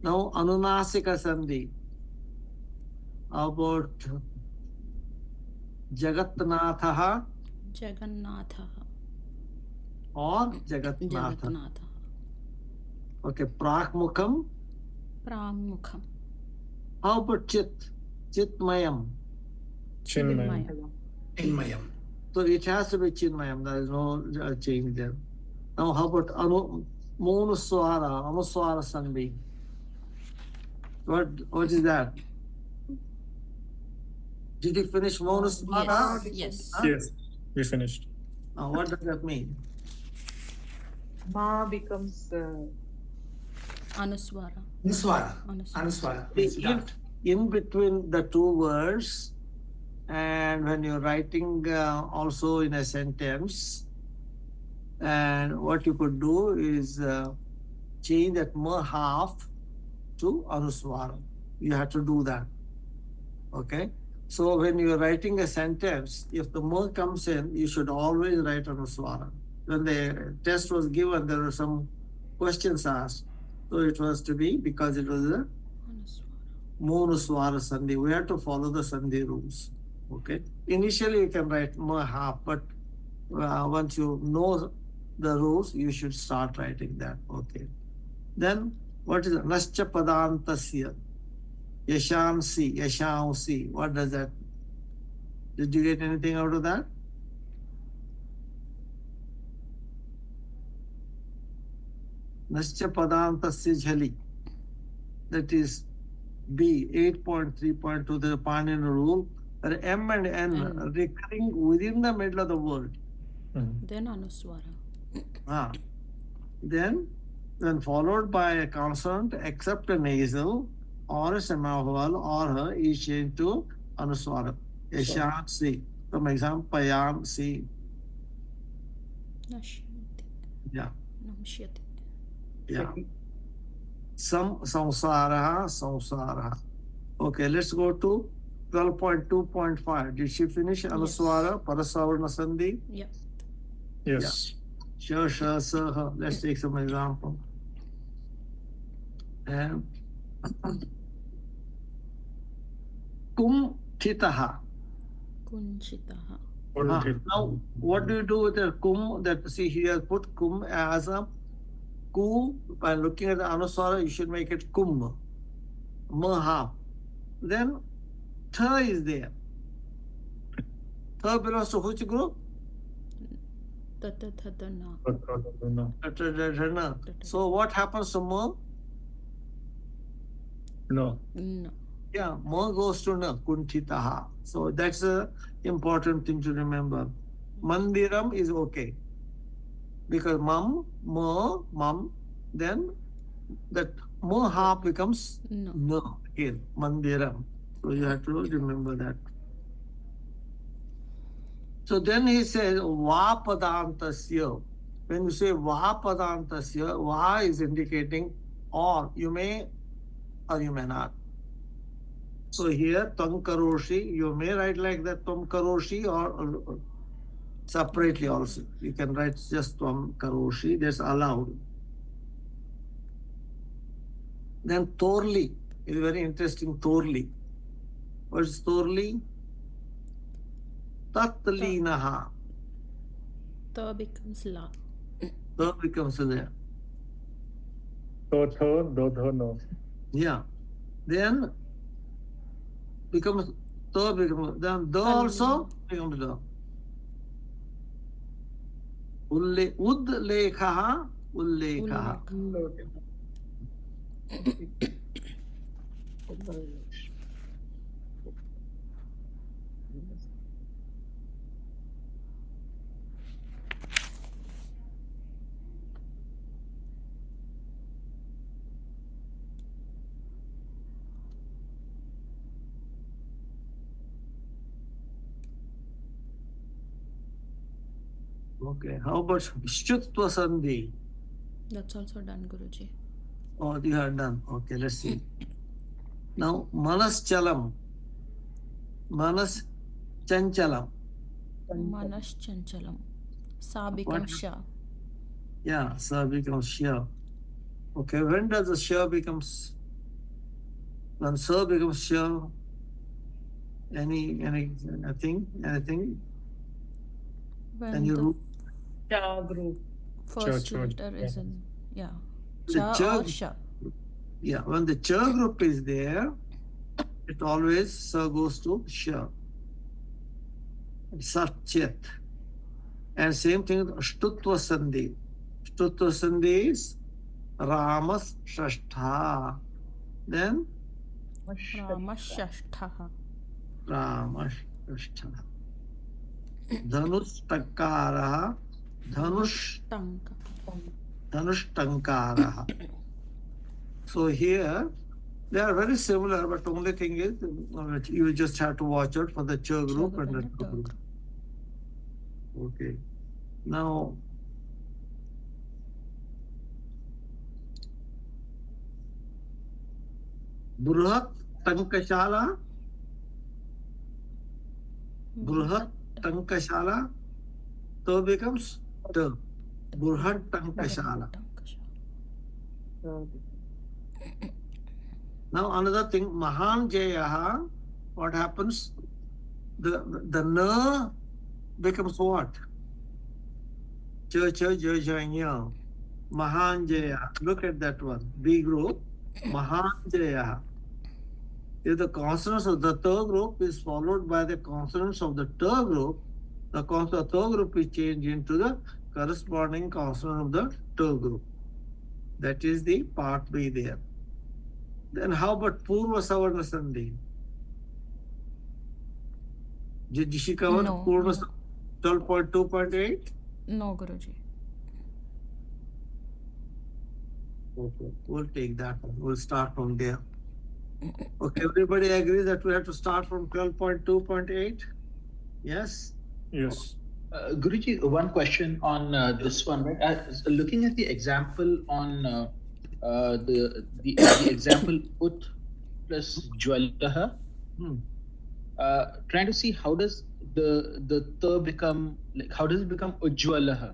Now Anunasika Sandhi. How about Jagatnathaha Jagannathaha. or Jagatnatha? Jagatnathaha. Okay, Prakmukham. Prangmukham. How about Chit? Chitmayam. Chinmayam. Chinmayam. So it has to be Chinmayam. There is no change there. Now how about Monuswara, Anuswara Sandhi? What is that? Did you finish Monuswara? Yes. Yes, we finished. Now what does that mean? Ma becomes Anuswara. Anuswara. Anuswara. Anuswara. means dot. In between the two words, and when you're writing also in a sentence, and what you could do is change that ma half to Anuswara. You have to do that. Okay? So when you're writing a sentence, if the ma comes in, you should always write Anuswara. When the test was given, there were some questions asked. So it was to be, because it was a Monuswara Sandhi. We have to follow the Sandhi rules. Okay? Initially you can write ma half, but once you know the rules, you should start writing that. Okay. Then what is it? Nascha Padantasya. Yashansi, Yashansi. What does that? Did you get anything out of that? Nascha Padantasya Jhali. That is B, 8.3.2, the Panini rule. Where M and N recurring within the middle of the word. Then Anuswara. Then followed by a consonant except a nasal or a semivowel or her is changed to Anuswara. Yashan Si. From example, Payan Si. Nashyati. Yeah. Namshyati. Yeah. Samsaraha. Okay, let's go to 12.2.5. Did she finish Anuswara, Parasavarna Sandhi? Yeah. Yes. Sure, sir. Let's take some example. And Kum Thitaha. Kunchitaha. Now, what do you do with the kum? That see here, put kum as a ku. By looking at the Anuswara, you should make it kum. Maha. Then tha is there. Tha belongs to which group? Tatathatana. So what happens to ma? No. No. Yeah, ma goes to na, kuntitaha. So that's a important thing to remember. Mandiram is okay. Because mam, then that ma half becomes no again, mandiram. So you have to remember that. So then he says, va padantasya. When you say va padantasya, va is indicating or you may or you may not. So here, tvam karoshi, you may write like that, tvam karoshi, or separately also. You can write just tvam karoshi, that's allowed. Then torli is very interesting, torli. What is torli? Tatlinaha. Ta becomes la. Ta becomes there. Do, no. Yeah. Then becomes ta becomes, then da also becomes da. Udlekhaha. Okay, how about Shtutva Sandhi? That's also done, Guruji. Oh, you are done. Okay, let's see. Now, Manas Chalam. Manas Chanchalam. Manas Chanchalam. Sa becomes Sha. Yeah, Sa becomes Sha. Okay, when does the Sha becomes When sa becomes sha, anything, When any the root. Cha group. first cha, letter is in, yeah, The cha cha, or sha. yeah, when the cha group is there, it always sa goes to sha. Satchet. And same thing with Shtutva Sandhi. Shtutva Sandhi is Ramas Shashtha. Then Ramashashtaha. Ramas Shashtha. Dhanush Takaraha. Dhanush Tanka. Tankaraha. So here they are very similar, but only thing is you just have to watch out for the cha group Cha and the group ta and group. the Okay. Now Bruhat Tankashala. Bruhat Tankashala. So becomes ta. Bruhat Tankashala. Now another thing, Mahan Jayaha, what happens? The na becomes what? Cha cha ja ja nya. Mahan Jaya. Look at that one. B group. Mahan Jaya. If the consonants of the third group is followed by the consonants of the third group, the third group is changed into the corresponding consonant of the third group. That is the part B there. Then how about Purva Savarna Sandhi? Did she cover No, Purva no. 12.2.8? No, Guruji. Okay, we'll take that one. We'll start from there. Okay, everybody agrees that we have to start from 12.2.8? Yes? Yes. Guruji, one question on this one, right? Looking at the example on the example ut plus jwalaha, trying to see how does the ta become, like, how does it become ujwalaha?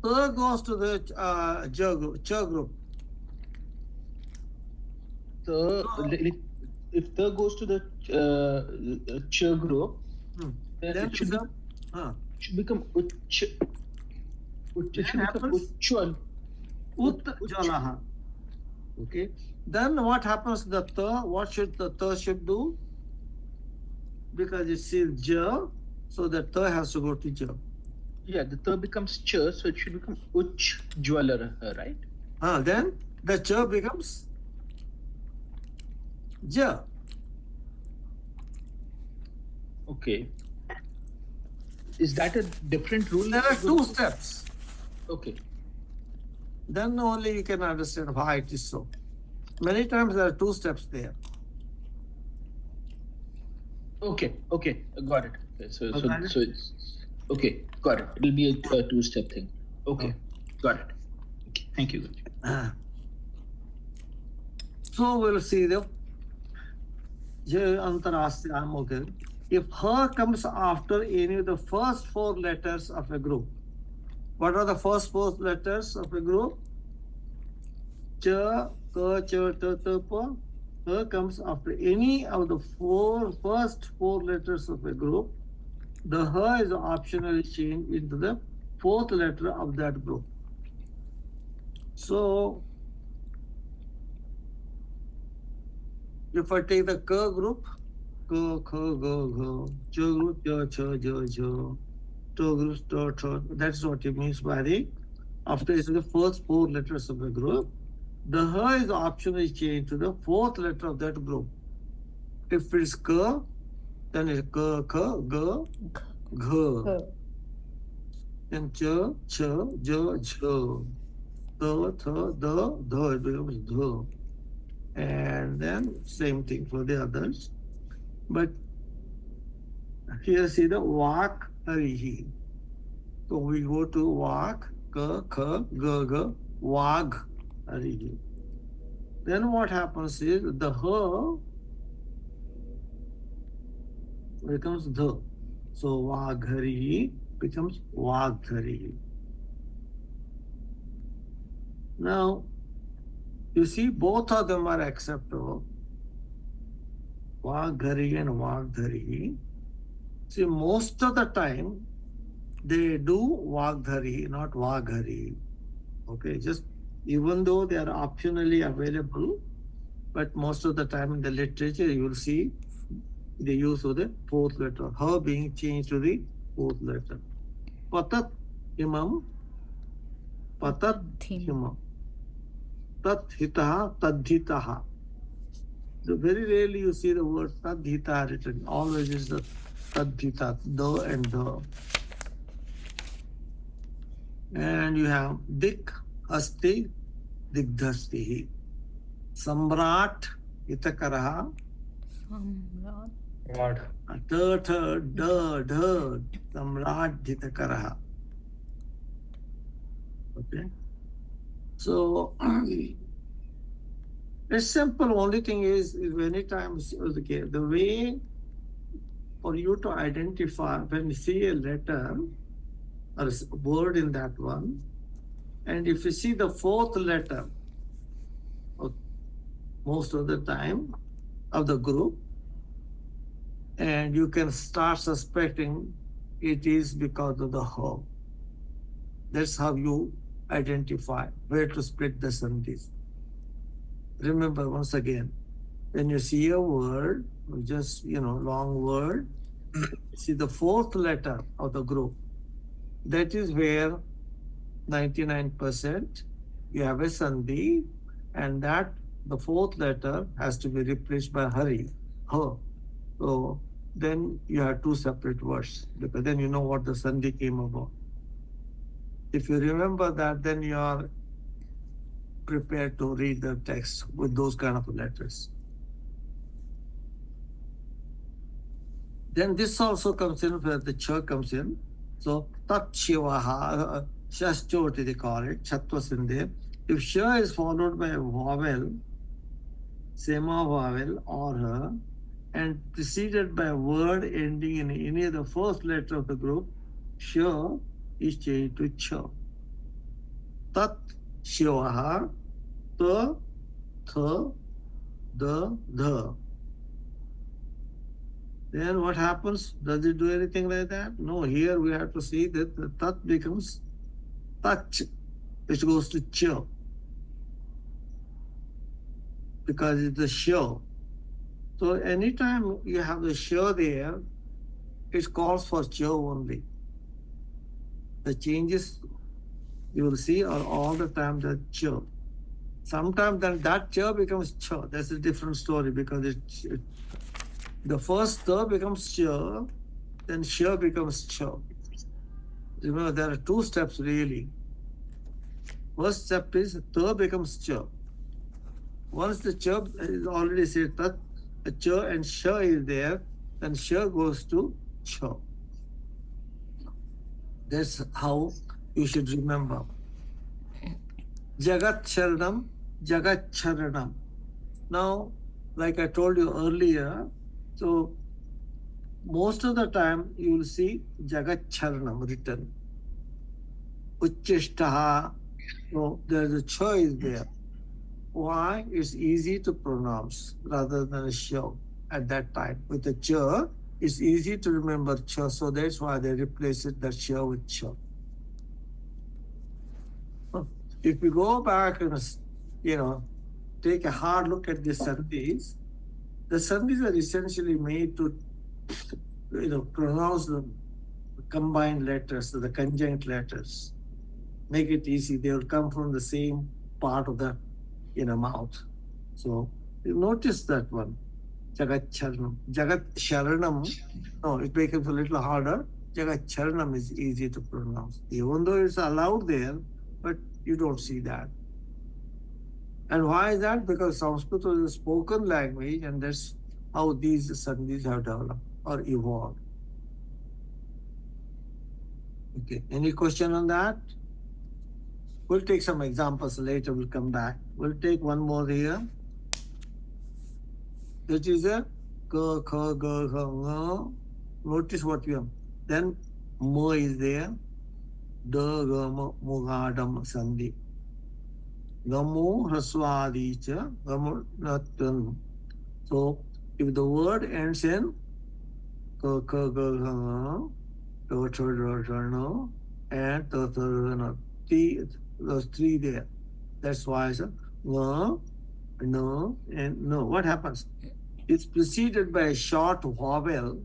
Ta goes to the cha group. If ta goes to the cha group, then it should become uchwal. Utjalaha. Okay. Then what happens to the ta? What should the ta should do? Because it says ja, so the ta has to go to ja. Yeah, the ta becomes cha, so it should become ujwalaha, right? Then the cha becomes ja. Okay. Is that a different rule? There are two steps. Okay. Then only you can understand why it is so. Many times there are two steps there. Okay, got it. Okay, so it's okay, got it. It'll be a two-step thing. Okay, got it. Okay, thank you. So we'll see the okay. If her comes after any of the first four letters of a group, what are the first four letters of a group? Cha, ka, cha, ta, ta, pa. Her comes after any of the first four letters of a group. The her is optionally changed into the fourth letter of that group. So, if I take the ka group, ka, kha, ga, gha, cha group, cha, cha, ja, ja, ta group, ta, ta. That's what it means by the after the first four letters of a group. The her is optionally changed to the fourth letter of that group. If it's ka, then it's ka, kha, ga, gha. Then cha, cha, ja, ja. Ta, tha, da, dha, it becomes dha. And then same thing for the others. But here see the vak, harihi. So we go to vak, ka, kha, ga, ga, vag, harihi. Then what happens is the ha becomes the. So vaghari becomes vagdhari. Now You see, both of them are acceptable. Vaghari and Vagdhari. See, most of the time, they do Vagdhari, not Vaghari. Okay, just even though they are optionally available, but most of the time in the literature, you will see the use of the fourth letter, her being changed to the fourth letter. Patat imam, patat Thim. himam. Tat hitaha, tadhitaha. So very rarely you see the word tadhita written. Always is the tadhita, the and the. And you have dik, asti, digdhastihi. Samrat, itakaraha. Samrat. Ward. Samrat, itakaraha. Okay. So it's simple. Only thing is many times okay, the way for you to identify when you see a letter or a word in that one, and if you see the fourth letter, most of the time of the group, and you can start suspecting it is because of the her. That's how you identify where to split the sandhis. Remember once again, when you see a word, just long word, see the fourth letter of the group. That is where 99% you have a sandhi, and that the fourth letter has to be replaced by hari, her. So then you have two separate words, because then you know what the sandhi came about. If you remember that, then you are prepared to read the text with those kind of letters. Then this also comes in where the cha comes in. So tat shivaha, shashchoti they call it, chatva sindhe. If sha is followed by a vowel, sema vowel or her, and preceded by a word ending in any of the first letter of the group, sha is changed to cha. Tat shivaha, ta, tha, the, the. Then what happens? Does it do anything like that? No, here we have to see that the tat becomes tach, which goes to cha, because it's the sha. So anytime you have the sha there, it calls for cha only. The changes you will see are all the time the cha. Sometimes then that cha becomes cha. That's a different story, because the first ta becomes cha, then sha becomes cha. Remember, there are two steps really. First step is ta becomes cha. Once the cha is already said tat, a cha and sha is there, then sha goes to cha. That's how you should remember. Jagat Charanam, Jagat Charanam. Now, like I told you earlier, so most of the time you will see Jagat Charanam written. Uchchishtaha, so there's a cha is there. Why? It's easy to pronounce rather than a sha at that time. With the cha, it's easy to remember cha, so that's why they replace it, that cha with cha. If we go back and take a hard look at the sandhis are essentially made to pronounce the combined letters, the conjunct letters. Make it easy. They will come from the same part of the mouth. So you notice that one. Jagat Charanam. Jagat Sharanam, no, it becomes a little harder. Jagat Charanam is easy to pronounce. Even though it's allowed there, but you don't see that. And why is that? Because Sanskrit was a spoken language, and that's how these sandhis have developed or evolved. Okay, any question on that? We'll take some examples later, we'll come back. We'll take one more here. That is a ka, kha, ga, kha, nga. Notice what we have. Then ma is there. Da, ga, ma, mu, ga, dam, sandhi. Gamu Hraswadicha Gamunatan. So if the word ends in ka ka ga ga to no and no, those three there. That's why it's no, no, and no. What happens? It's preceded by a short vowel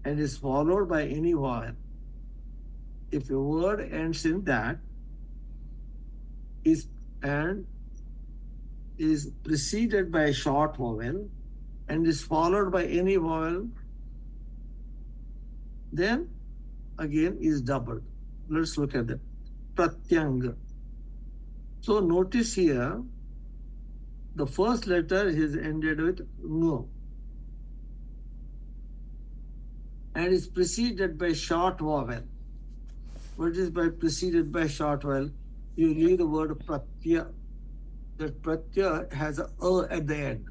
and is followed by any vowel. If a word ends in that, is preceded by a short vowel and is followed by any vowel, then again is doubled. Let's look at that. Pratyang. So notice here, the first letter is ended with no and is preceded by short vowel. What is by preceded by short vowel? You leave the word pratya. That pratya has a at the end.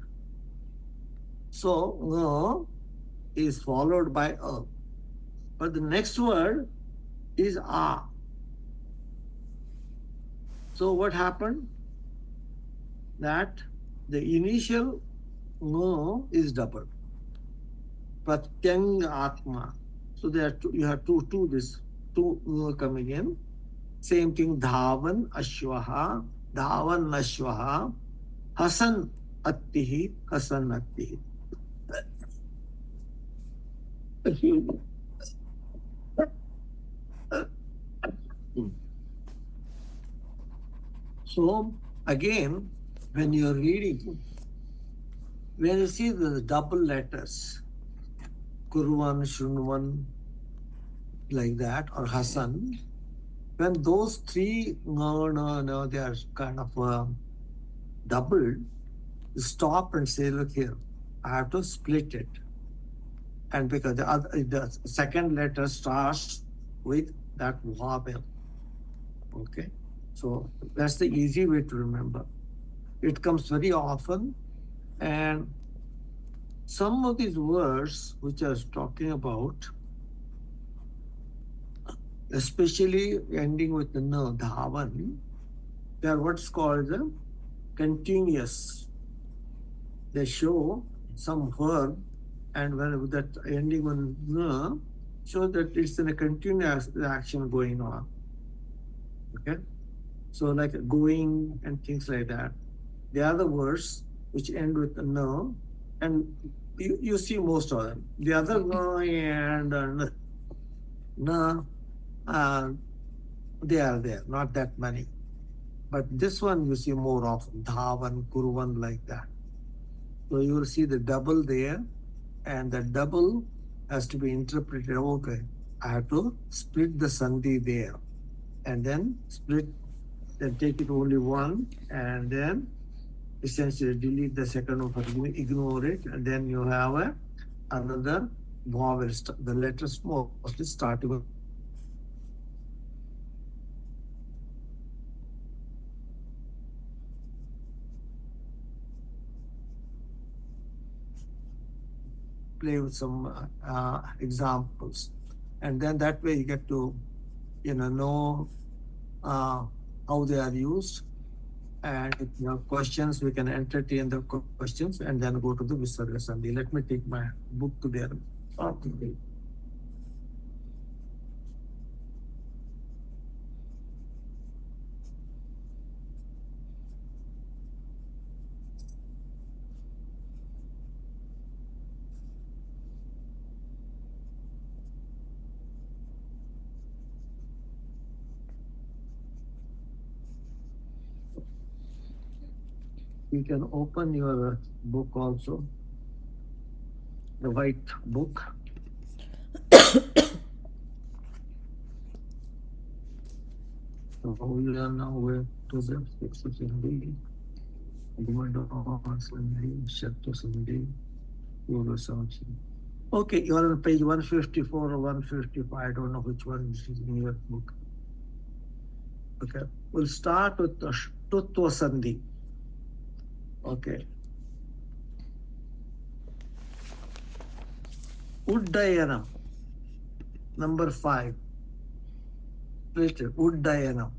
So no is followed by a. But the next word is a. So what happened? That the initial no is doubled. Pratyang atma. So there are two, you have two no coming in. Same thing, dhavan ashwaha, hasan attihi, hasan attihi. So again, when you're reading, when you see the double letters, Kurvan, Shunvan, like that, or Hasan, when those three, no, they are kind of doubled, stop and say, look here, I have to split it. And because the second letter starts with that vowel. Okay, so that's the easy way to remember. It comes very often, and some of these words which I was talking about, especially ending with the no, dhavan, they are what's called the continuous. They show some verb, and when that ending on no, show that it's in a continuous action going on. Okay, so like going and things like that. The other words which end with no, and you see most of them. The other no and no, they are there, not that many. But this one you see more often, dhavan, kurvan, like that. So you will see the double there, and the double has to be interpreted. Okay, I have to split the sandhi there, and then split, then take it only one, and then essentially delete the second one, ignore it, and then you have another vowel, the letters mostly starting with play with some examples, and then that way you get to know how they are used. And if you have questions, we can entertain the questions and then go to the Visarga Sandhi. Let me take my book to there. You can open your book also, the white book. So we are now where to the sixth Sandhi, Sandhi. Okay, you are on page 154 or 155. I don't know which one is in your book. Okay, we'll start with the Tutva Sandhi. Okay. Uddayanam, number 5. Uddayana.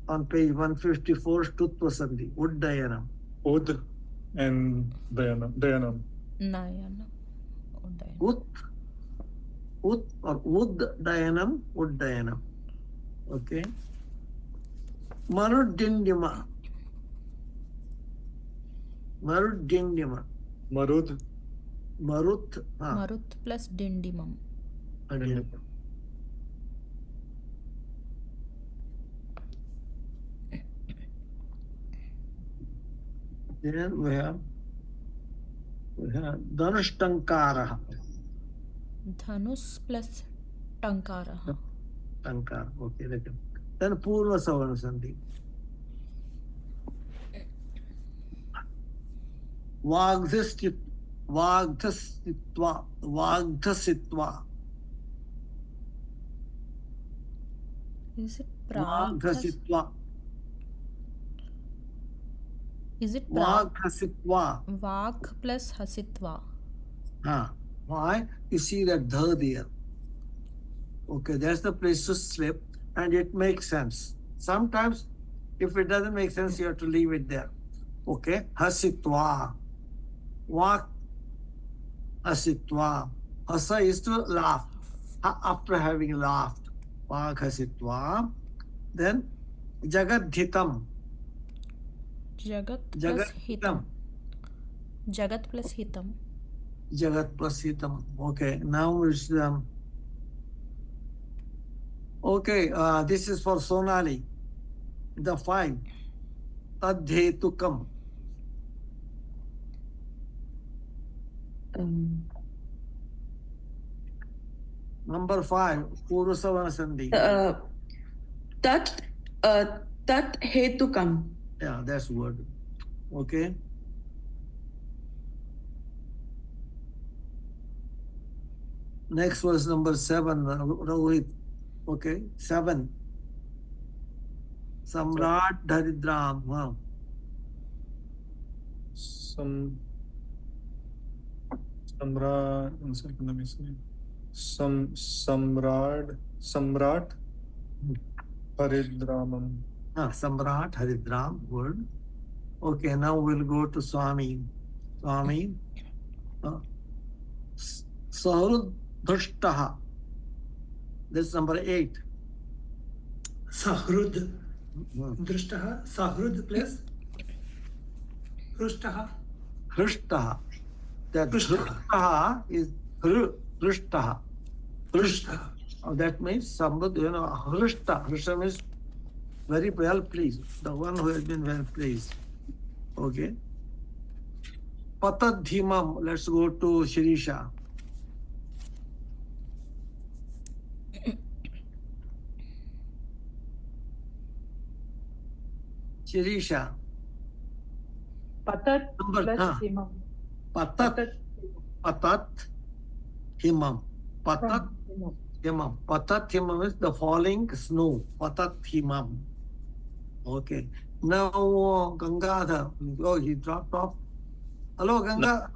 on page 154, Stutva Sandhi, Uddayanam. Ud and Dayanam. Dayanam. Nayana. Udayan. Ut or Uddayanam, Uddayanam. Okay. Maruddindima. Maruddindima. Marud. Marut. Marut plus Dindimam. Again. Then we have Dhanushtankara. Dhanus plus Tankara. Tankara. Okay. Then Purva Savana Sandhi. Vagdhasitva. Is it Prag? Vagdhasitva. Is it Prag? Vagdhasitva. Vak plus Hasitva. Why? You see that dha there. Okay, that's the place to slip, and it makes sense. Sometimes, if it doesn't make sense, you have to leave it there. Okay, hasitva. Vak hasitva. Hasa is to laugh. After having laughed. Vak hasitva. Then jagadhitam. Jagat plus Hitam. Jagat plus Hitam. Jagat plus hitam. Okay, now it's okay. This is for Sonali. The 5. Tadhetukam. Number 5. Purusavana Sandhi. Tat hetukam. Yeah, that's word. Okay. Next was number 7, Rohit. Okay, 7. Samrat Dharidram. Wow. Samrat. One second, let me see. Samrat Haridramam. Samrat Haridram word. Okay, now we'll go to Swami. Swami. Sahrud Dhushtaha. That's number 8. Sahrud Drishtaha. Sahrud plus Rushtaha. Hrushtaha. That Hrushtaha. Hrushtaha is Hrushtaha. Rushtaha. That means somebody, Hrushta. Hrushta means very well pleased. The one who has been well pleased. Okay. Patadhimam. Let's go to Shirisha. Shirisha. Patat Number, plus Himam. Patat. Patat. Himam. Patat. Himam. Himam. Patat himam is the falling snow. Patat himam. Okay. Now Gangadhar. Oh, he dropped off. Hello, Ganga.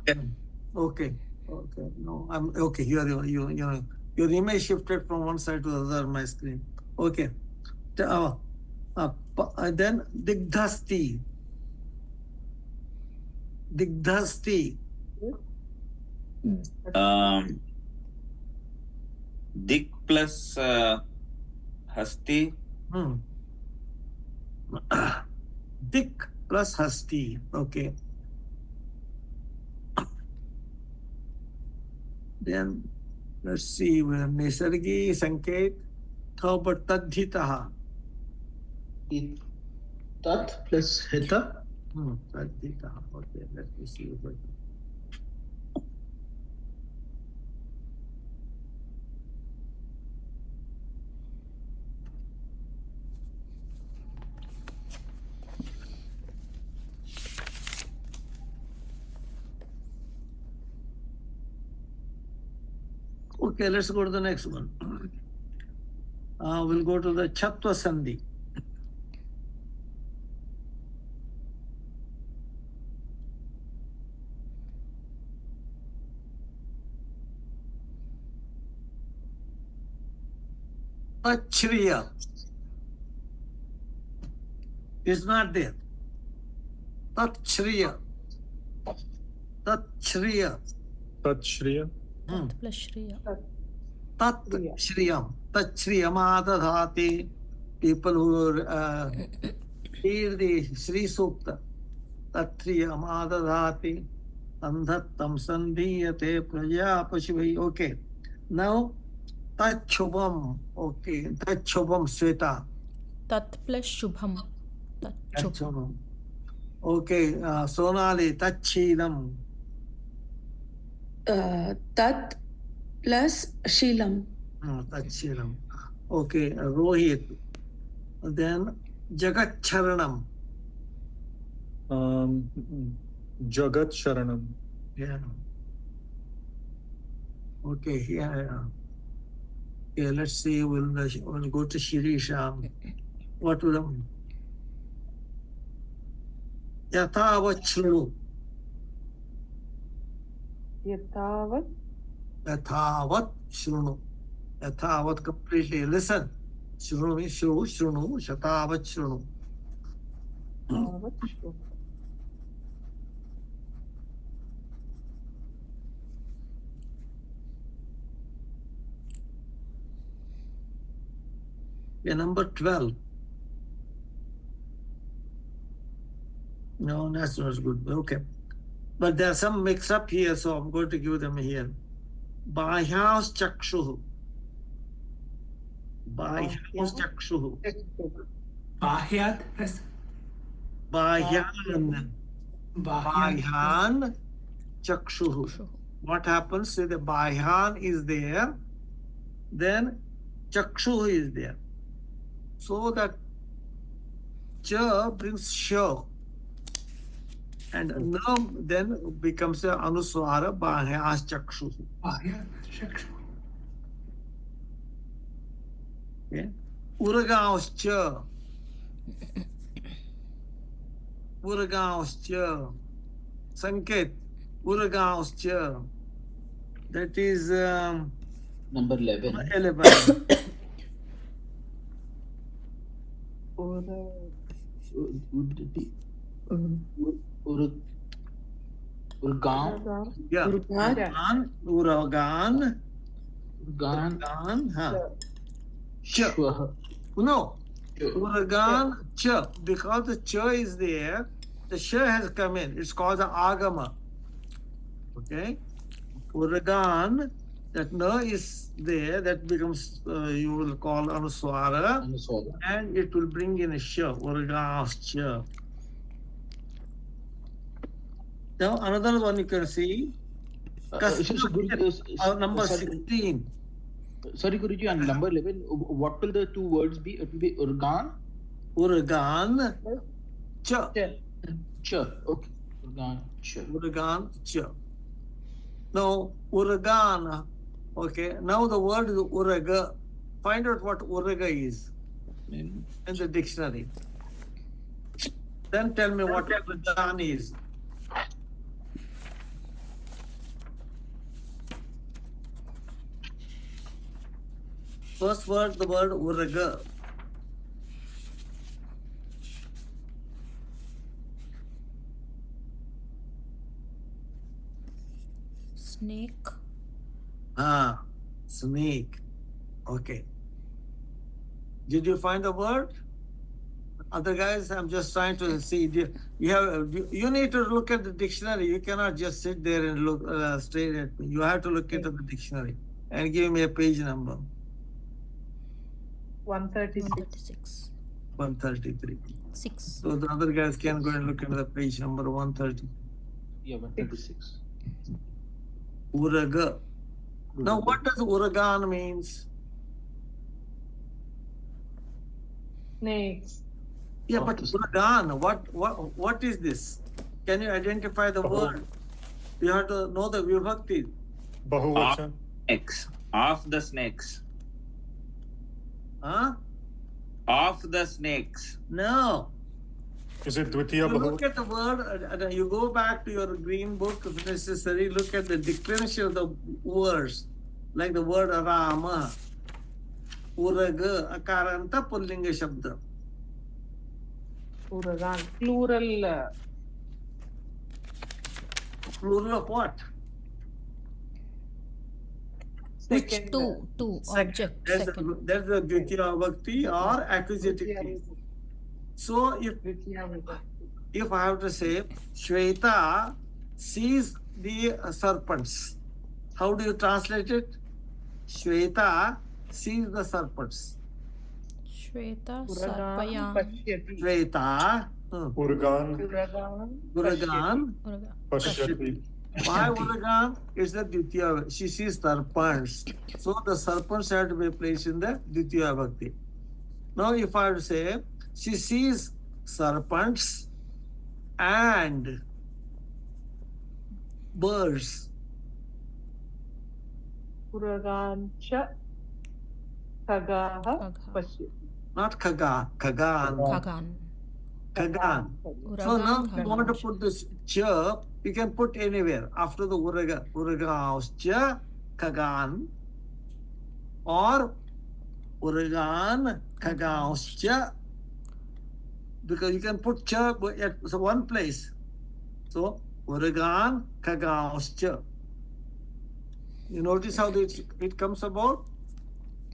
Okay. Okay. No, I'm okay. Your image shifted from one side to the other on my screen. Okay. Then Digdhasti. Digdhasti. Dik plus Hasti. Dik plus Hasti. Okay. Then let's see where Nisargi, Sanket, but Tadhitaha. Tat plus hita. Tadhitaha. Okay, let me see. Okay, let's go to the next one. We'll go to the Chatva Sandhi. Achriya. It's not there. Tat Shriya. Tat Shriya. Tat Shriya. Tat plus Shriya. Tat Shriyam. Tat Shriyam Adadhati. People who read the Sri Sukta. Tat Shriyam Adadhati. Andhattam Sandhiyate Praja Pashvi. Okay. Now, Tat Shubham. Okay. Tat Shubham Sweta. Tat plus Shubham. Tat Tat Shubham. Shubham. Okay. Sonali. Tat Sheelam. Tat plus Sheelam. Tat Sheelam. Okay. Rohit. Then Jagat Charanam. Jagat Sharanam. Yeah. Okay, here. Yeah, let's see. We'll go to Shirisha. What will Yathavat Shru. Yatavat. Yathavat Shru. Yathavat completely. Listen. Shru means Shru, Shru, Yathavat Shru. Tavat Shru. Yeah, number 12. No, that's not good. Okay. But there's some mix up here, so I'm going to give them here. Bahyas Chakshuhu. Bahyas Chakshuhu. Bahyat plus Bahyan. Bahyat. Bahyan Chakshuhu. What happens if the Bahyan is there, then Chakshuhu is there. So that Cha brings Sha. And Nam then becomes a Anuswara Bahyas Chakshuhu. Bahyat Chakshu. Okay. Uragauscha. Uragauscha. Sanket. Uragauscha. That is Number 11. 11. Urgan. Yeah. Urgan. Uragan. Urgan. Uragan. Huh. Cha. Shwah. No. Uragan Cha. Because the Cha is there, the Sha has come in. It's called the Agama. Okay. Uragan, that Na is there, that becomes, you will call Anuswara, Anuswara. and it will bring in a Sha. Uragascha. Now, another one you can see. Number 16. Sorry, Guruji, on number 11, what will the two words be? It will be Urgan, Uragan Cha. Cha. Okay. Urgan, Cha. Uragan Cha. Now, Uragan. Okay. Now the word is Uraga. Find out what Uraga is in the dictionary. Then tell me what Uragan is. First word, the word Uraga. Snake. Snake. Okay. Did you find the word? Other guys, I'm just trying to see. You need to look at the dictionary. You cannot just sit there and look straight at me. You have to look into the dictionary and give me a page number. 136. 133. 6. So the other guys can go and look into the page number 130. Yeah, 136. Uraga. Now, what does Uragan means? Snakes. Yeah, but Uragan, what is this? Can you identify the word? You have to know the vibhakti. Bahuvachan. Snakes. Of the snakes. Huh? Of the snakes. No. Is it You Dvitiya look Bahu? at the word, you go back to your green book if necessary, look at the declension of the words, like the word Rama, Uraga, Akaranta, Pullinga Shabda. Uragan. Plural. Plural of what? Which Second. two object There's second. there's the Dvitiya Vibhakti or accusative Dvitiya case. Vibhakti. So Dvitiya Vibhakti. if I have to say Shweta sees the serpents, how do you translate it? Shweta sees the serpents. Shweta Uragan sarpayam. pashyati. Shweta, Urgan Uragan Uragan, Uraga. Pashyati. why Uragan? It's the Dvitiya. She sees serpents. So the serpents have to be placed in the Dvitiya Bhakti. Now if I have to say she sees serpents and birds. Uragan cha khagaha Khagha. pashyati. Not Khaga, Khagan. Khagan. Khagan. So now if you want to put this cha, you can put anywhere after the Uraga. Uragauscha, Khagan, or Uragan, Khagauscha, because you can put cha at one place. So Uragan, Khagauscha. You notice how it comes about?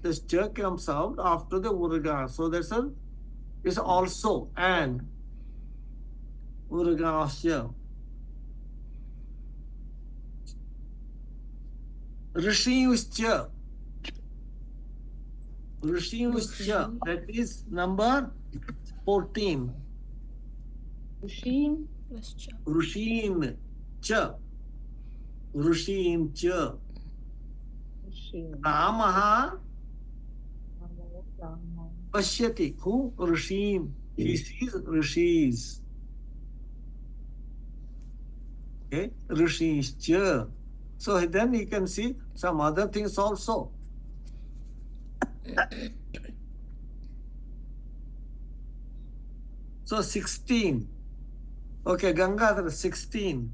This cha comes out after the Uragan. So that's a, it's also and Uragasya. Rishiyuscha. Rishiyuscha. That is number 14. Ushin. Plus cha. Rushin cha. Rushin cha. Ushin. Ramaha Namo Rama. Pashyati. Who? Rishim. He sees rishis. Okay? Rishishcha. So then you can see some other things also. So 16. Okay, Gangadhar, 16.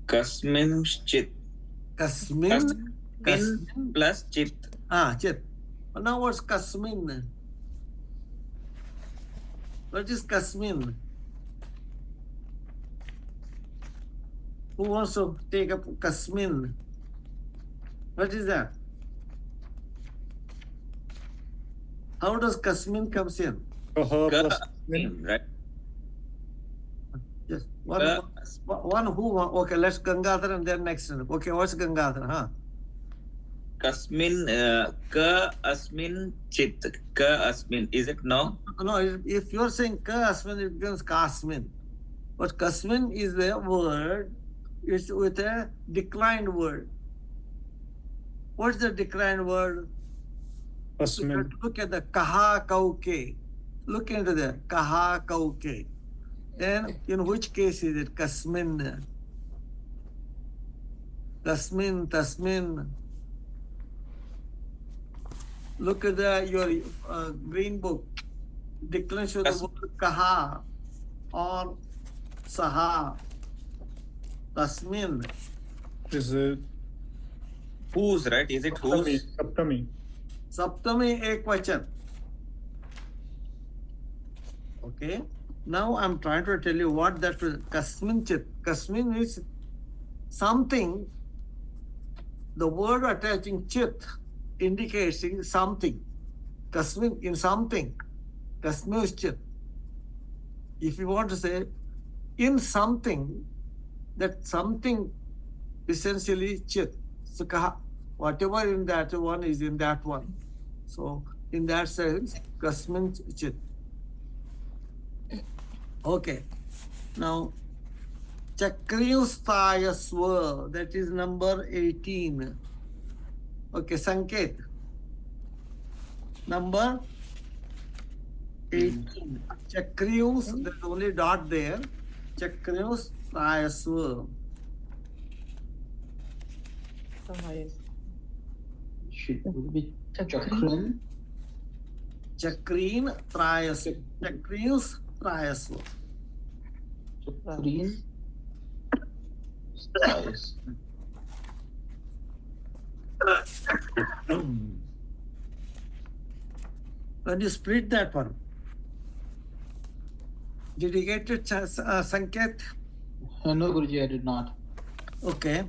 Kasminchit. Kasmin. Kasmin plus chit. Chit. Now what's Kasmin? What is Kasmin? Who wants to take up Kasmin? What is that? How does Kasmin comes in? Kaha Ka, plus right? Yes. Ka, One who? Okay, let's Gangadhar and then next. Okay, what's Gangadhar? Kasmin, ka asmin chit. Ka asmin. Is it no? No, if you're saying Kasmin, it becomes Kasmin. But Kasmin is a word, it's with a declined word. What's the declined word? Asmin. Look at the Kaha Kauke. Look into the Kaha Kauke. Then in which case is it Kasmin? Kasmin, Tasmin. Look at your green book. Declension of the word Kaha or Saha. Tasmin. Is it Whose, right? Is it Saptami? whose? Saptami. Saptami Ekvachan. Okay. Now I'm trying to tell you what that is. Kasmin chit. Kasmin is something. The word attaching chit indicating something. Kasmin in something. Kasmin is chit. If you want to say in something, that something essentially chit. So whatever in that one is in that one. So in that sense, Kasmin chit. Okay. Now Chakriyustayasva, that is number 18. Okay, Sanket. Number 18. Chakriyus, there's only dot there. Chakriyustayasva. Sahayas. Should would be Chakrin. Chakreen Trayasva. Chakriyus Trayasva. Chakrin. Styles. When you split that one, Did you get it, Sanket? No, Guruji, I did not. Okay.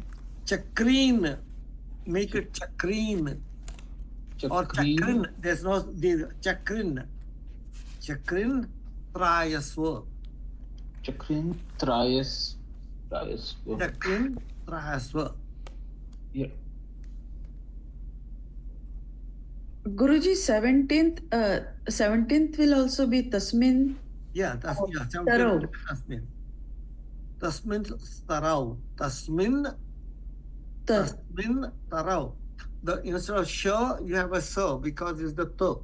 Chakreen. Make it chakreen. Or chakrin. There's no chakrin. Chakrin trayasva. Chakrin Trayas. Chakrin trayasva. Yeah. Guruji, 17th will also be Tasmin. Yeah, that's Tarau. Tasmin. Tasmin tarau. Tasmin tarau. Instead of sh, you have a sa because it's the to.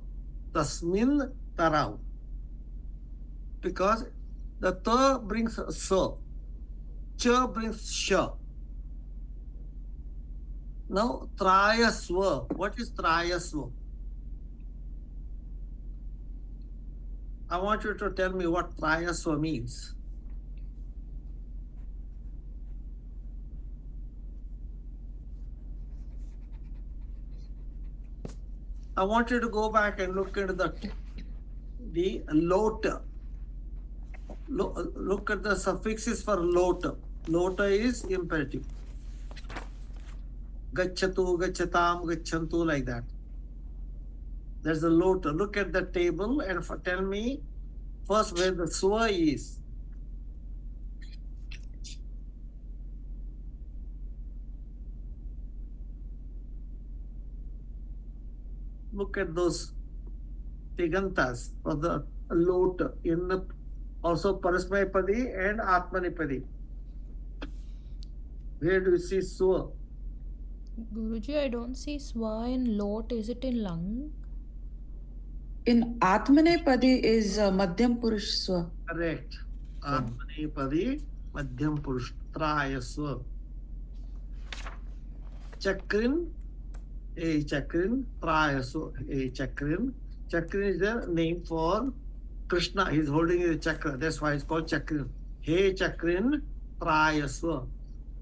Tasmin tarau. Because the ta brings sa. Cha brings sha. Now, trayasva. What is trayasva? I want you to tell me what trayasva means. I want you to go back and look at the lot. Look at the suffixes for lot. Lot is imperative. Gachatu, gachatam, gachantu, like that. There's a lot. Look at the table and tell me first where the swa is. Look at those tigantas for the lot in the also Parasmayapadi and Atmanipadi. Where do you see swa? Guruji, I don't see swa in lot. Is it in lung? In Atmanepadi is Madhyam Purush Swa. Correct. Atmanipadi, Madhyam Purush, Trayasva. Chakrin, a chakrin, Trayasva, a chakrin. Chakrin is the name for Krishna. He's holding a chakra. That's why it's called chakrin. Hey chakrin, Trayasva.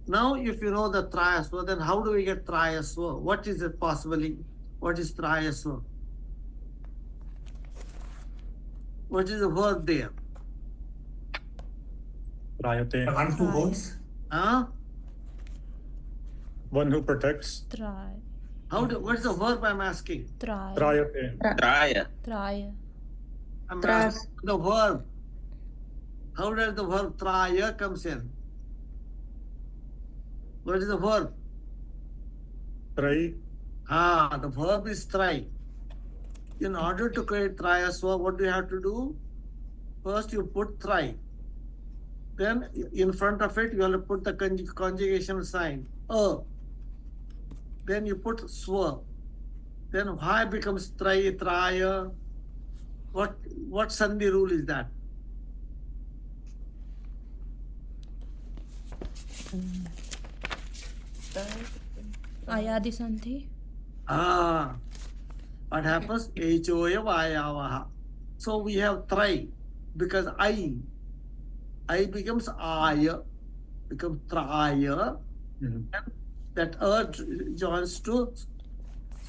Now, if you know the Trayasva, then how do we get Trayasva? What is it possibly? What is Trayasva? What is the word there? Rayate. One who holds. Huh? One who protects. Try. What's the verb I'm asking? Try. Rayate. Traya. Try. I'm Tras. asking the verb. How does the verb traya comes in? What is the verb? Try. The verb is try. In order to create trayasva, what do you have to do? First, you put try. Then, in front of it, you have to put the conjugation sign. Then you put swa. Then why becomes try, traya? What sandhi rule is that? Ayadi Sandhi. What happens? Echoya vayavaha. So we have try because I becomes aya, becomes traya. That joins to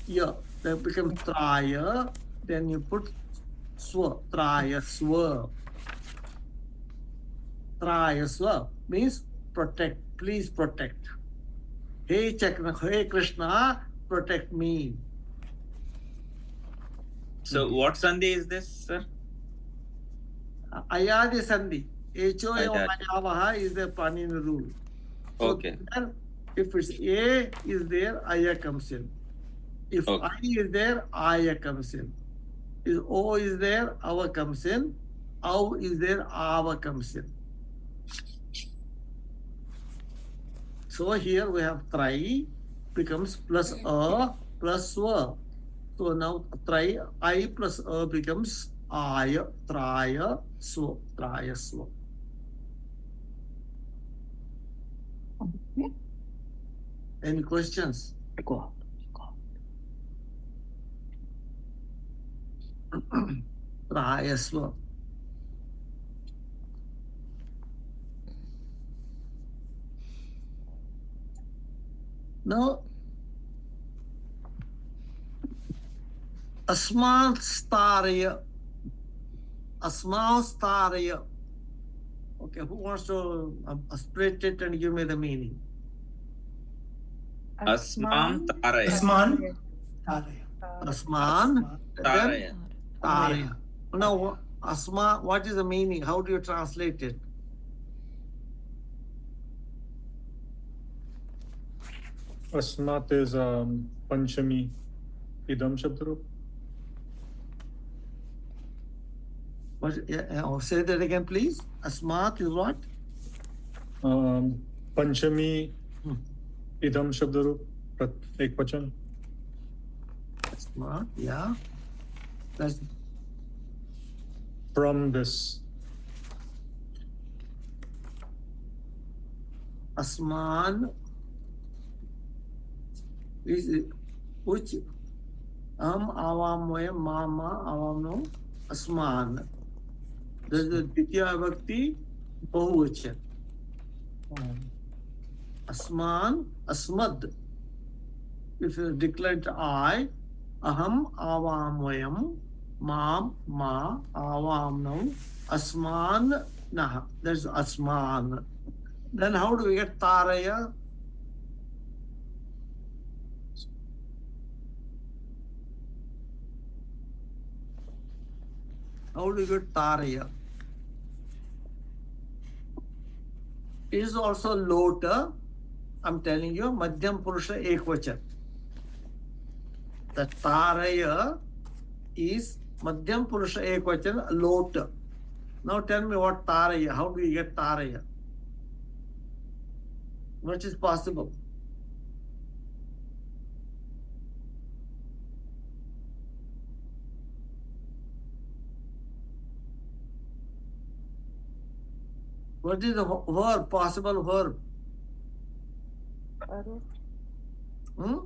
ya. That becomes traya. Then you put swa, traya swa. Traya swa means protect. Please protect. Hey Krishna, protect me. So what sandhi is this, sir? Ayadi sandhi. Echoya Ayadi. vayavaha is the Panini rule. So Okay. then, if it's A is there, Aya comes in. If Okay. I is there, Aya comes in. If O is there, Ava comes in. Au is there, Ava comes in. So here we have try becomes plus a plus swa. So now try I plus a becomes aya, traya, swa, traya, swa. Any questions? Traya, swa. Now, asmat staraya. Okay, who wants to split it and give me the meaning? Asmam Taraya. Asman Taraya. Asman, then Taraya. Taraya. Now, Asma, what is the meaning? How do you translate it? Asmat is Panchami Idam Shabdarup. Say that again, please. Asmat is what? Panchami Hmm. Idam Shabdarup. Ek Vachan. Asmat, yeah. That's From this. Asman is which Avamaya Mama Avamno Asman. This is the Ditya Bhakti Bahuvachan. Asman, Asmad. If you declare I, Aham Avamvayam, Mam Ma Avamnam, Asman Nah. That's Asman. Then how do we get Taraya? How do you get Taraya? It is also Lota. I'm telling you, Madhyam Purusha Ekvachan. The Taraya is Madhyam Purusha Ekvachan, Lota. Now tell me what Taraya, how do you get Taraya? What is possible? What is the verb, possible verb? Hmm?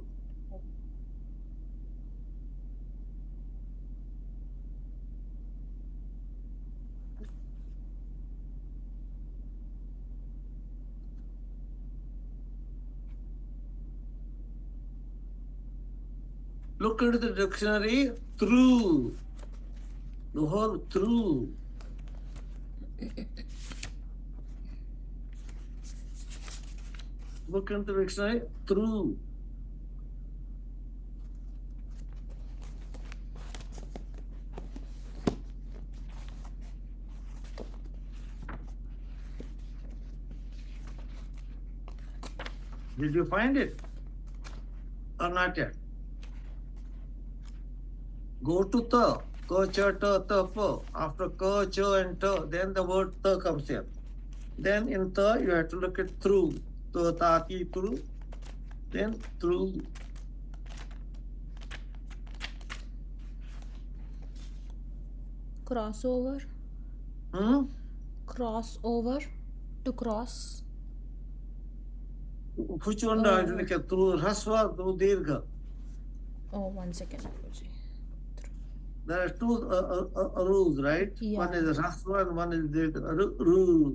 Look into the dictionary, through. The whole through. Look into the dictionary, through. Did you find it? Or not yet? Go to ta, ka, cha, ta, ta, pa. After ka, cha, and ta, then the word ta comes here. Then in ta, you have to look at through. Ta, ta, ti, through. Then through. Crossover. Hmm? Crossover. To cross. Which one do I have to look at? Through Raswa, through Dirgha. Oh, 1 second, Guruji. There are two rules, right? Yeah. One is Raswa and one is Dirgha. Rule.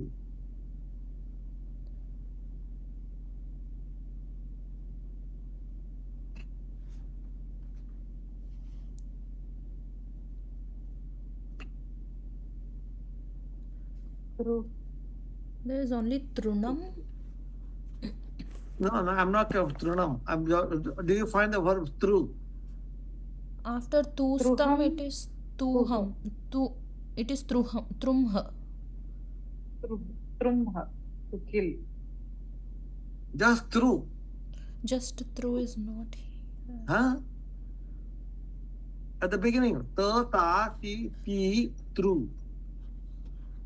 Through. There is only Trunam. No, I'm not of Trunam. Do you find the verb through? After Tustam, Truham. it is Tuham. It is Trumha. Trumha. To kill. Just through. Just through is not here. Huh? At the beginning, ta, ta, ti, through.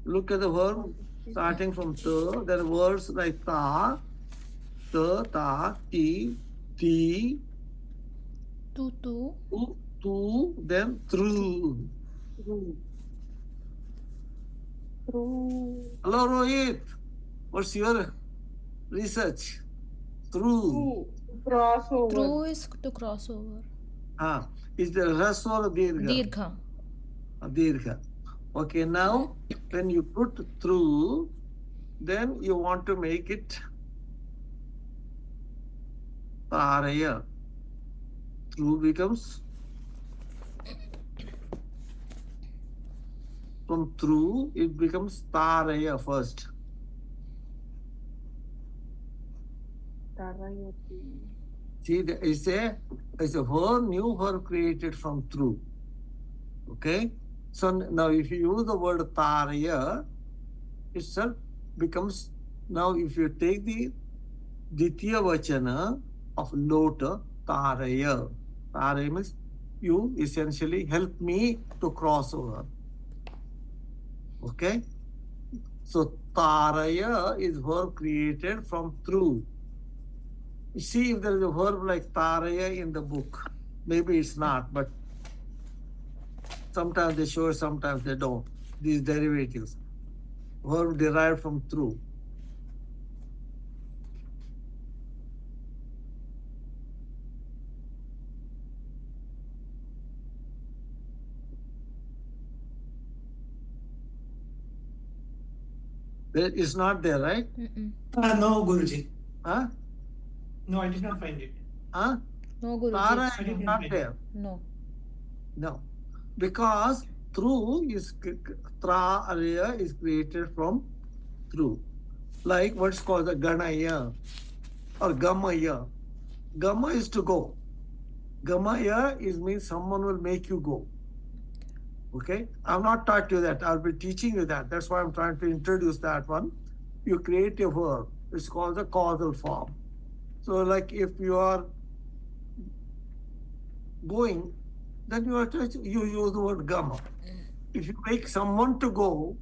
Look at the verb starting from ta. There are words like ta, ti, Tu. tu, then through. Through. Through. Hello, Rohit. What's your research? Through. Through. Crossover. Through is to cross over. Is the raswa or dirgha? Dirgha. Dirgha. Okay, now when you put through, then you want to make it Taraya. Through becomes from through, it becomes taraya first. Tarayati. See, it's a verb, new verb created from through. Okay? So now if you use the word taraya, itself becomes, now if you take the Ditya Vachana of Lota, Taraya. Taraya means you essentially help me to cross over. Okay? So Taraya is verb created from through. You see if there is a verb like Taraya in the book. Maybe it's not, but sometimes they show, sometimes they don't. These derivatives. Verb derived from through. It's not there, right? Mm-mm. No, Guruji. Huh? No, I did not find it. Huh? No, Guruji. Tara it's I is did not not there. No. No. Because through is Traya is created from through. Like what's called the Ganaya or Gamaya. Gama is to go. Gamaya is means someone will make you go. Okay? I've not taught you that. I'll be teaching you that. That's why I'm trying to introduce that one. You create a verb. It's called the causal form. So like if you are going, then you use the word gama. If you make someone to go,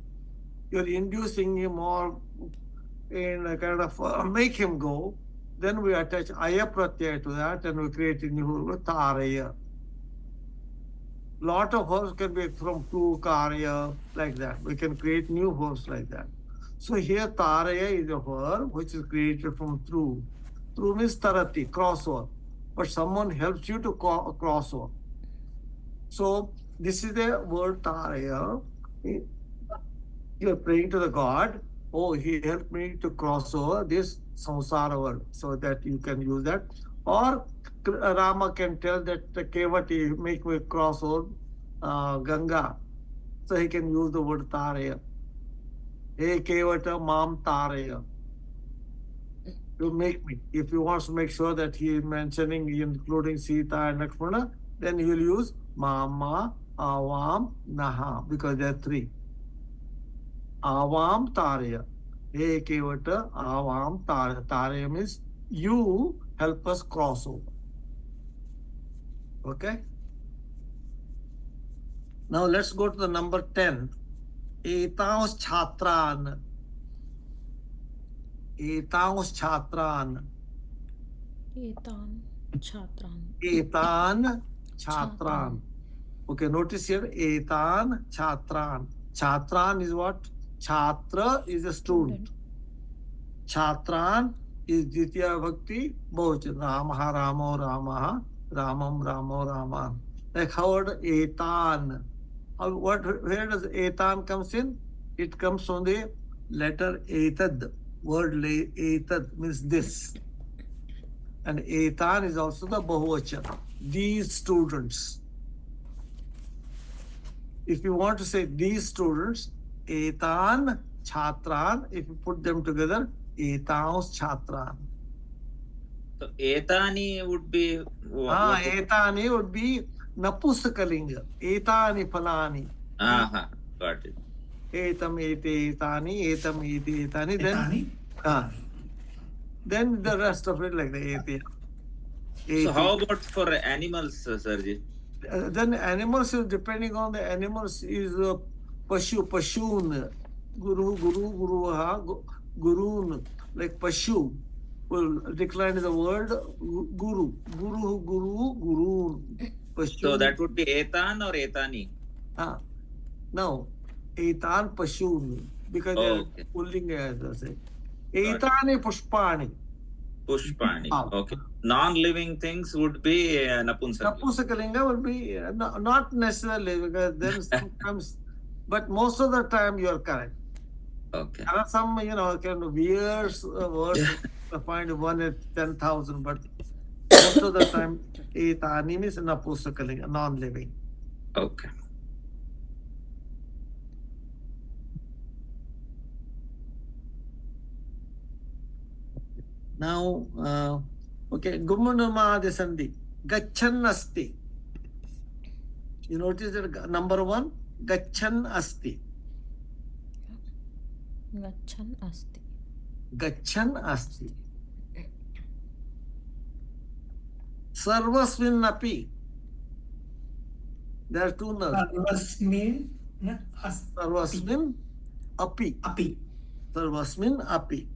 you're inducing him or in a kind of make him go, then we attach aya pratyaya to that and we create a new word, taraya. Lot of verbs can be from to, karya, like that. We can create new verbs like that. So here taraya is a verb which is created from through. Through means tarati, crossover. But someone helps you to cross over. So this is the word taraya. You're praying to the God. Oh, he helped me to cross over this samsara world, so that you can use that. Or Rama can tell that Kevati, make me cross over Ganga. So he can use the word taraya. Hey Kevata, Mam taraya. You make me. If you want to make sure that he is mentioning, including Sita and Lakshmana, then he will use Mama, Avam, Naha, because there are three. Avam Taraya. Hey Kevata, Avam Taraya. Taraya means you help us cross over. Okay? Now let's go to the number 10. Etaus Chatran. Etaus Chatran. Etan Chatran. Etan Chatran. Okay, notice here, Etan Chatran. Chatran is what? Chatra is a student. Chatran is Ditya Bhakti Bahuvachan. Ramaha, Ramo, Ramaha, Ramam, Ramo, Rama. Like how word Etan. Where does Etan comes in? It comes from the letter Etad. Word Etad means this. And Etan is also the Bahuvachan. These students. If you want to say these students, Etan Chatran, if you put them together, Etaus Chatran. So etani would be what? Etani would be Napusakalinga. Etani Phalani. Aha, got it. Etam ete etani, etam ete etani. Etani? Then the rest of it like the ete. So how about for animals, Sarji? Then animals, depending on the animals, is Pashu, Pashun, Guru, Gurun, like Pashu will decline the word Guru, Gurun, Pashu. So that would be etan or etani? No, Etan Pashun, because they're pulling as I say. Etani Pushpani. Pushpani. Okay. Non-living things would be Napumsaka. Napusakalinga will be not necessarily, because then sometimes, but most of the time you are correct. Okay. There are some, kind of weird words. I find one at 10,000, but most of the time, etani means Napusakalinga, non-living. Okay. Now, okay, Gumunumadi Sandhi. Gachan asti. You notice that number one? Gachan asti. Gachan asti. Gachan asti. Sarvasmin api. There are two nerves. Sarvasmin asti. Sarvasmin api. Api. Sarvasmin api.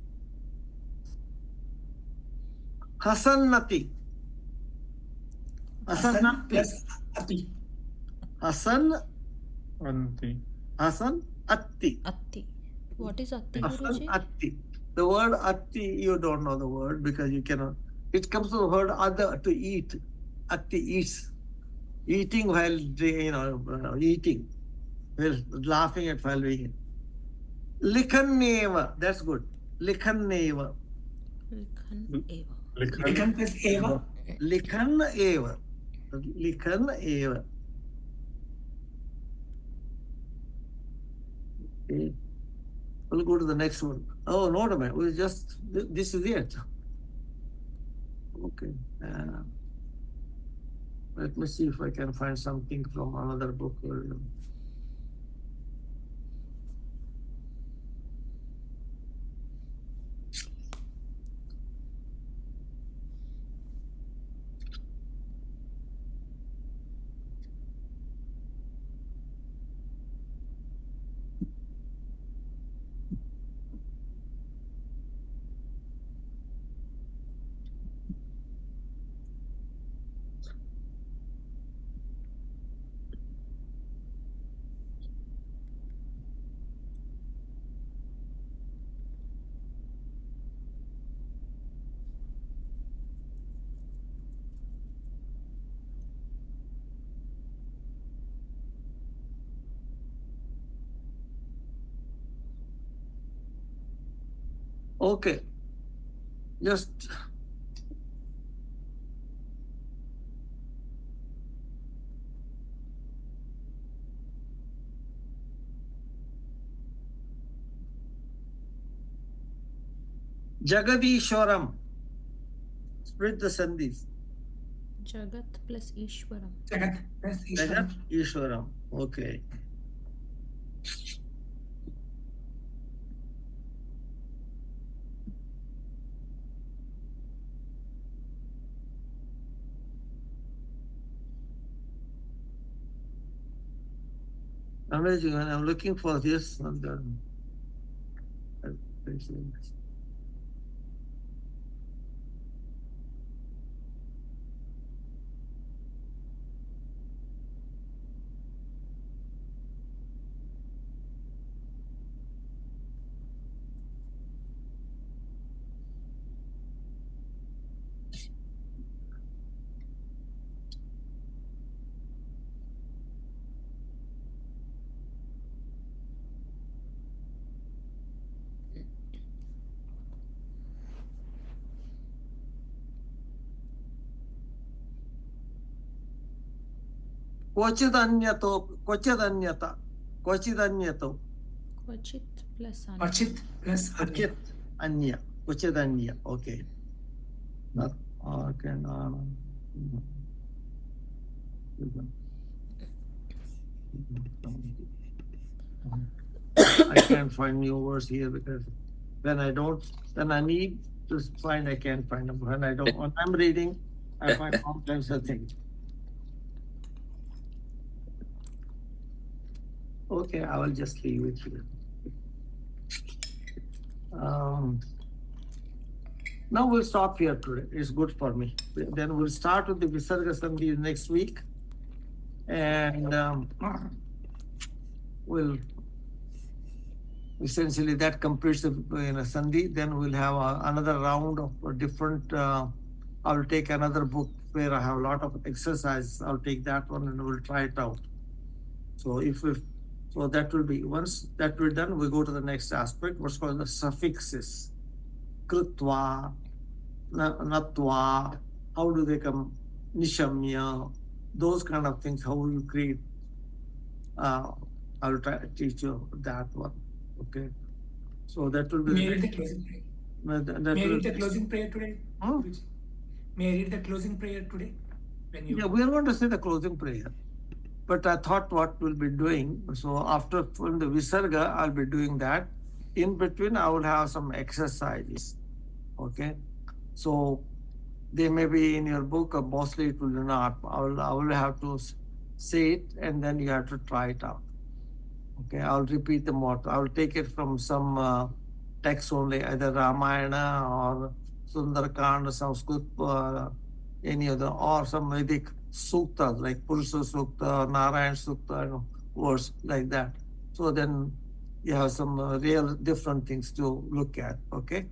Hasannati. Hasan Hasannati. plus ati. Hasan. Anti. Hasan atti. Atti. What is atti, Hasan Guruji? atti. The word atti, you don't know the word because you cannot. It comes from the word other, to eat. Atti eats. Eating while, eating. While laughing at while eating. Likhanneva. That's good. Likhanneva. Likhan eva. Likhan plus eva. Likhan eva. Likhan eva. Okay. We'll go to the next one. Oh, no, no, man. We just, this is it. Okay. Let me see if I can find something from another book. Okay. Just Jagadishwaram. Split the sandhis. Jagat plus Ishwaram. Jagat plus Jagat Ishwaram. Ishwaram. Okay. Amazing. When I'm looking for this, and then Kochidanyato, Kochidanyata, Kochidanyato, Kvachit plus anya. Pachit plus anya. Kochit Anya, Kochidanya. Okay. Not, okay, no. I can't find new words here because when I need to find, I can't find them. When I'm reading, I find all kinds of things. Okay, I will just leave it here. Now we'll stop here today. It's good for me. Then we'll start with the Visarga Sandhi next week. And we'll essentially that completes the Sandhi. Then we'll have another round of different, I'll take another book where I have a lot of exercises. I'll take that one and we'll try it out. So so that will be, once that we're done, we go to the next aspect, what's called the suffixes. Krutva, natva, how do they come, nishamya, those kind of things, how you create. I'll try to teach you that one. Okay. So that will be. Mail it, please. That May I will- read the closing prayer today? Hmm? Guruji? May I read the closing prayer today? When you Yeah, we are going to say the closing prayer. But I thought what we'll be doing, so after from the Visarga, I'll be doing that. In between, I will have some exercises. Okay. So they may be in your book, or mostly it will not. I will have to say it and then you have to try it out. Okay. I'll repeat the motto. I'll take it from some text only, either Ramayana or Sundarakand, Sanskrit, any other, or some Vedic suktas like Purusha Sukta, Narayan Sukta, words like that. So then you have some real different things to look at. Okay.